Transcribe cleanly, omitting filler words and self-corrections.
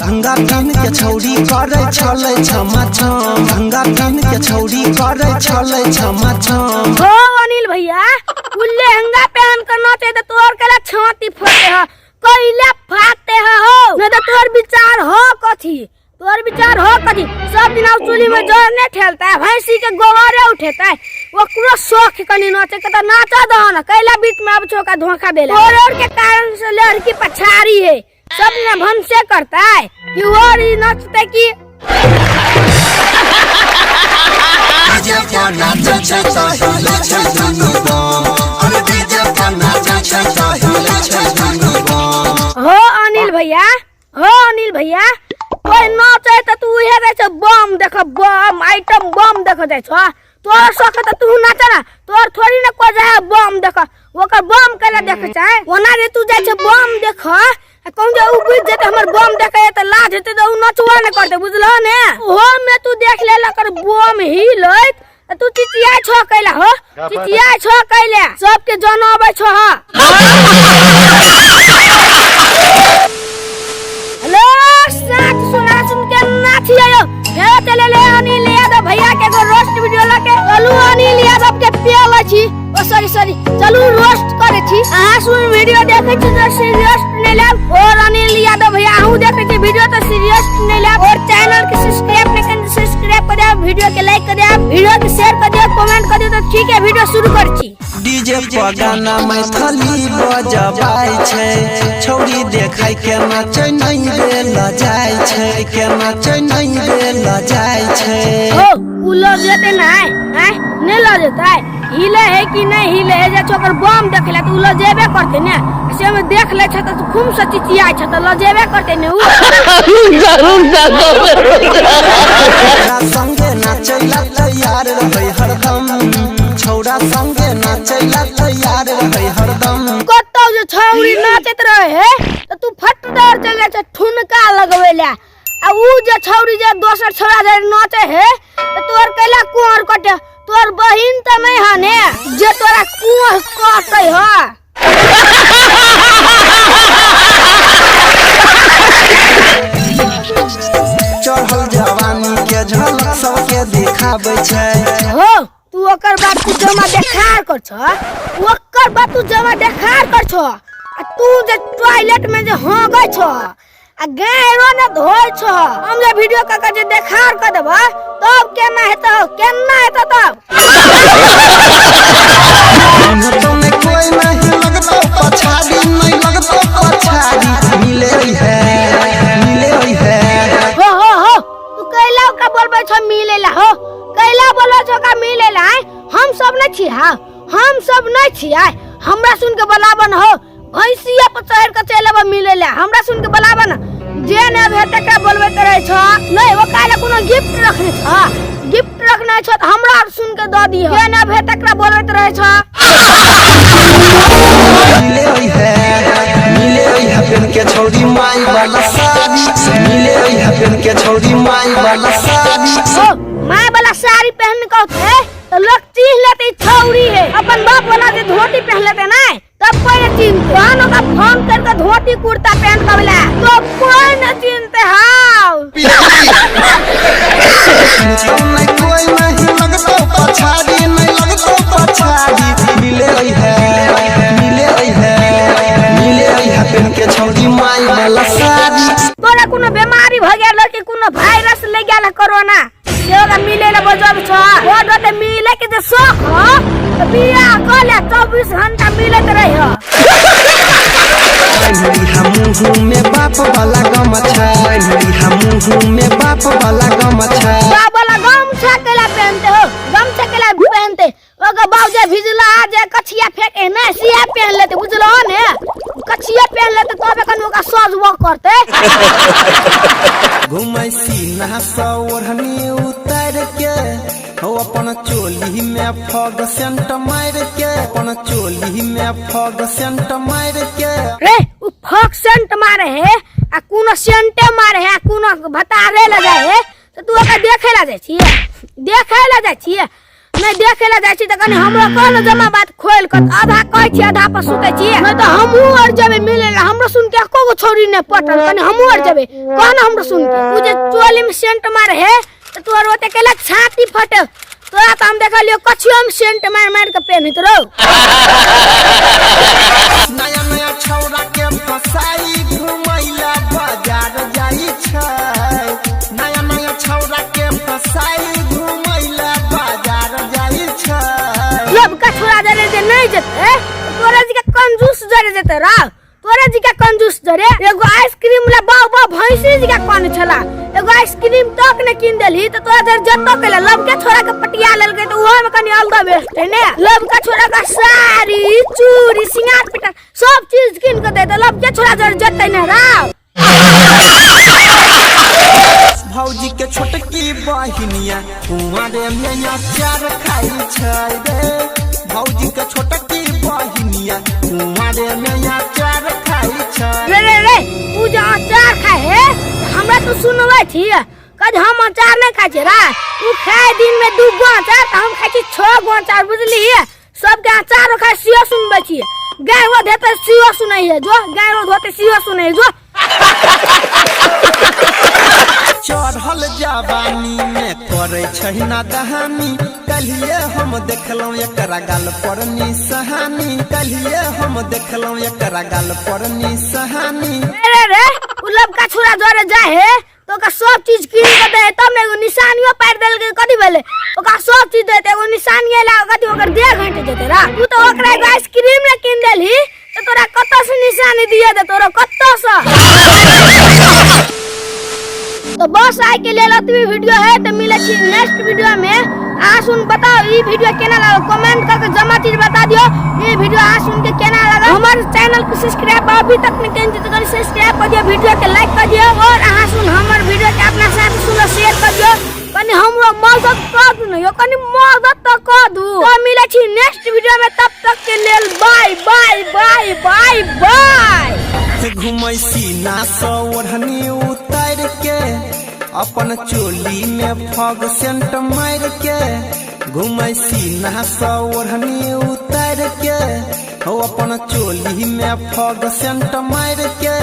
भंगा टान के छौड़ी करे छले छमा छम भंगा टान के छौड़ी करे छले छमा छम। हो अनिल भैया उ लहंगा पहन कर नाचे तो तोर केला छाती फटे ह कइले फाटे हो न तो तोर विचार हो कथी सब दिन चूल्ही में जोरने ठेलता है भैंसी के गोबरे उठेता है वो पूरा शौक कनी नाचे के तो नाचा दो ना कैला बीच में अब छोका धोखा देला और के कारण से लड़की पछाड़ी है सब दिन भन से करता है कि और नाचते की हो अनिल भैया कोई नाचे तो तू हे रे बम देख बम आइटम बम देख जाय छ तोर शौक त तू नाच ना तोर थोड़ी ना को जाय बम देख ओकर बम केला देख चाहे ओना रे तू जाय छ बम देख कौन जे उ बुझ जेते हमर बम देखे त लाज हेते त उ नचवा न करते बुझलो ने ओ में तू देख ले लकर बम हिलत तू चिचिया छ कैला हो चिचिया छ कैला सबके जनाबे छ हेलो साथ सुन के नाची आयो हे चले ले अनिल यादव भैया के एगो रोस्ट वीडियो लाके चलू अनिल यादव के पेल छी ओ सॉरी चलू रोस्ट करे छी आ सुन वीडियो देखे छी तो सीरियस नै लेब और अनिल यादव भैया आहू देखे छी वीडियो तो सीरियस नै लेब और चैनल के सब्सक्राइब नै कर सब्सक्राइब कर दियो वीडियो के लाइक कर दियो वीडियो के शेयर कर दियो कमेंट कर दियो तो ठीक है वीडियो शुरू कर छी। डीजे पर गाना मैथिली बजबाय छै छौड़ी देखै के नाचै नहीं रे लजाय छै के नाचै नहीं रे लजाय छै ओ उलो जेते नहीं ल जेतै हिले है कि नहीं हिले है जे छोकर बम देखले त उलो जेबे करते ने से में देख ले छ त खूब से चिचिया छ त ल जेबे करते ने उ संगे नाचैला तैयार रहै हरदम छौड़ा संगे नाचैला तैयार रहै हरदम कतौ जे छौरी नाचत रहे त तू फट दर चल जा ठुनका लगवेला आ उ जे छौरी जे दोसर छौरा जे नाचे है त तोर कैला कुंवर कटे तोर बहिन त नहीं हने जे तोरा कुंवर कटे ह चढ़ल जवानी के झलक सबके दिखाबै छै हो तू ओकर बात तू जमा देखार कर छ ओकर बात तू जमा देखार कर छ आ तू जे टॉयलेट में जे होगै छ आ गैरो न धोय छ हम जे वीडियो का जे देखार कर देबा तब केना हेतौ तब तुमने कोई नहीं लगतो पछाड़ी नहीं लगतो पछाड़ी मिले है हो तू कैला का बोलबै छ मिलेला हो कैला बोलो छ का मिलेला हम सब नहीं छियै हमरा सुन के बलावन हो भैंसिया पर चढ़ के चलेबा मिलेला हमरा सुन के बलावन जे ने भेटे का बोलबे करे छ नहीं वो काले कोनो गिफ्ट रखने छ त हमरा सुन के द दी जे ने भेटे का बोलबे रहे छ मिले है पेन के छौड़ी माई वाला साड़ी मिले है पेन के छौड़ी माई वाला साड़ी ओ माई वाला साड़ी पहन के थे तो लोग चीज लेते छौड़ी है अपन बाप वाला जे धोती पहन लेते ना तब कोई न चिंते गानों का फोन करके धोती कुर्ता पहन के बोला तो कोई न चिंते हां तुमने कोई नहीं लगतो पछाड़ी नहीं लगतो पछाड़ी मिले है पेन के छौड़ी माई वाला साड़ी तोरा कोनो बीमारी भ गेल कि कोनो वायरस ले गेल कोरोना सेगा मिले ले बजब छ ओडो ते मिले के जे शौक हो तो बिया कोले 24 घंटा मिलत रही हो हमहू में बाप वाला गम छै हमहू में बाप वाला गम छै बाप वाला गमछा केला पहनते हो गमछा केला पहनते ओगा बाबूजी भिजला जे कछिया फेंके ना सिया पहन लेते बुझलो ने कछिया पहन लेते तबे कन ओका सजवा करते घुमै सीना सौरहनी उतार के हो अपन चोली में फग सेंट मार के अपन चोली में फग सेंट मार के रे उ फग सेंट मारे है आ कोनो सेंटे मारे है आ कोनो भतारे लगे है तो तू ओका देखे ला जाय छिए नहीं देखे ला जाय छी त कनी हमरो कोन जमा बात खोल क आधा कहै छी आधा पर सुतै छी नहीं त हमहू और जबे मिले ला हमरो सुन के एको गो छोरी ने पटल कनी हमहू और जबे कोन हमरो सुन के उ जे चोली में सेंट मार है त तोर ओते केला छाती फटे तोरा त हम देखलियो कछियो में सेंट मार मार के पेनित रहो नया नया छौरा के फसाई घुमैला बाजार जाई छै नया नया छौरा के फसाई घुमैला बाजार जाई छै लब का छोरा जरे जे नहीं जते तोरा जी के कंजूस जरे जते रा तोरा जी के कंजूस जरे एगो आइसक्रीम ला बाबा भैंसी जी के कोन छला एगो आइसक्रीम तक ने किन देली त तोरा जर जत्तो केला लब के छोरा के पटिया लेल के त ओहो में कनी अलदा बेस्ट है ने लब का छोरा का साड़ी चूड़ी सिंगार पिटा सब चीज किन के दे त लब के छोरा जर जते ने रा भौजी के छोटकी बहिनिया कुंवारे में अचार खाई छै रे भौजी के छोटकी बहिनिया कुंवारे में अचार खाई छै रे तू जे अचार खाए है हमरा तो सुनबै छी कद हम अचार नहीं खाइ छी रा तू खाए दिन में 2 गो अचार त हम खाइ छी 6 गो अचार बुझली सब के अचार खाए सियो सुनबै छी गाय वो देते सियो सुनै है जो गाय वो धोते सियो सुनै जो चढ़ल जवानी में करे छै ना दहानी कलिए हम देखलौं एकरा गाल पर निसहानी कलिए हम देखलौं एकरा गाल पर निसहानी रे उलब का छोरा जोरे जाए है तो का सब चीज किन के दे तब ने एगो निशानियो पार देल के कथि भेले ओका सब चीज देते एगो निशानिये ला कथि ओकर देह घंटे जेते रा तू तो ओकरा एगो आइसक्रीम ने किन देली तो तोरा कत्ता से निशानी दिए दे तोरा कत्ता से तो बस आइ के लेल अतबी वीडियो है तो मिले छी नेक्स्ट वीडियो में आ सुन बताओ ई वीडियो केना लागल कमेंट करके जमा चीज बता दियो ई वीडियो आ सुन के केना लागल हमर चैनल को सब्सक्राइब अभी तक नहीं केन तो सब्सक्राइब कर दियो वीडियो के लाइक कर दियो और आ सुन हमर वीडियो के अपना साथ सुन शेयर कर दियो कनी हमरो मदद कर दू न यो कनी मदद त कर दू तो मिले छी नेक्स्ट वीडियो में तब तक के लेल bye bye bye bye bye घुमै सीना सँ ओढ़नी उतार के अपन चोली में फग सेंट मार के घुमै सीना सँ ओढ़नी उतार के हो अपन चोली में फग सेंट मार के